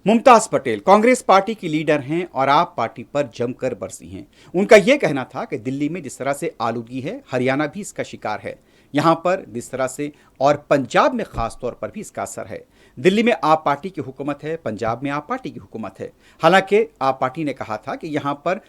Mumtaz Patel Congress party की leader हैं और आप पार्टी पर जमकर बरसी हैं। उनका यह कहना था कि दिल्ली में जिस तरह से आलूगी है, हरियाणा भी इसका शिकार है। यहां पर जिस तरह से और पंजाब में खास तौर पर भी इसका असर है। दिल्ली में आप पार्टी की हुकूमत है, पंजाब में आप पार्टी की हुकूमत है। हालांकि आप पार्टी ने कहा था कि यहां पर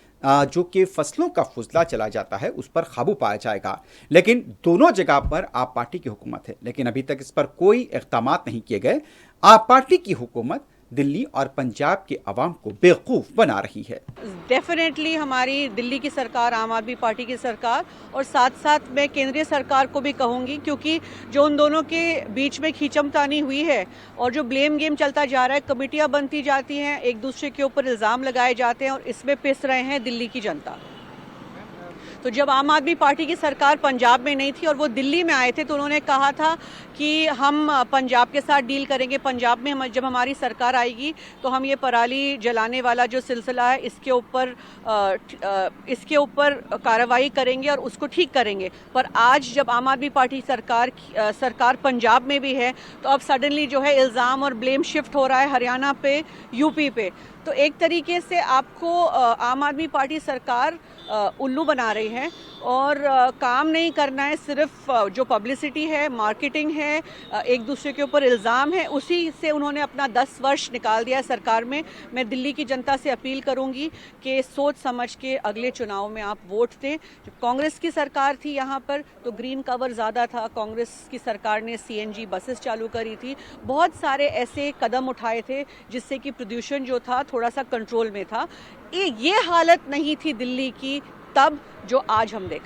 जो कि फसलों का फुजला चला जाता है उस पर काबू पाया जाएगा, लेकिन दोनों जगह पर आप पार्टी की हुकूमत है, लेकिन अभी तक इस पर कोई इक़दाम नहीं किए गए। आप पार्टी की हुकूमत दिल्ली और पंजाब के अवाम को बेवकूफ़ बना रही है। डेफिनेटली हमारी दिल्ली की सरकार, आम आदमी पार्टी की सरकार, और साथ साथ मैं केंद्रीय सरकार को भी कहूँगी, क्योंकि जो उन दोनों के बीच में खींचमतानी हुई है और जो ब्लेम गेम चलता जा रहा है, कमेटियाँ बनती जाती हैं, एक दूसरे के ऊपर इल्ज़ाम लगाए जाते हैं और इसमें पिस रहे हैं दिल्ली की जनता। तो जब आम आदमी पार्टी की सरकार पंजाब में नहीं थी और वो दिल्ली में आए थे, तो उन्होंने कहा था कि हम पंजाब के साथ डील करेंगे। पंजाब में जब हमारी सरकार आएगी तो हम ये पराली जलाने वाला जो सिलसिला है इसके ऊपर कार्रवाई करेंगे और उसको ठीक करेंगे। पर आज जब आम आदमी पार्टी सरकार पंजाब में भी है, तो अब सडनली जो है इल्ज़ाम और ब्लेम शिफ्ट हो रहा है हरियाणा पे, यूपी पे। तो एक तरीके से आपको आम आदमी पार्टी सरकार उल्लू बना रही है और काम नहीं करना है। सिर्फ जो पब्लिसिटी है, मार्केटिंग है, एक दूसरे के ऊपर इल्ज़ाम है, उसी से उन्होंने अपना 10 वर्ष निकाल दिया है सरकार में। मैं दिल्ली की जनता से अपील करूंगी कि सोच समझ के अगले चुनाव में आप वोट दें। जब कांग्रेस की सरकार थी यहाँ पर, तो ग्रीन कवर ज़्यादा था। कांग्रेस की सरकार ने CNG बसेस चालू करी थी, बहुत सारे ऐसे कदम उठाए थे जिससे कि प्रदूषण जो था थोड़ा सा कंट्रोल में था। ये हालत नहीं थी दिल्ली की तब, जो आज हम देख रहे हैं।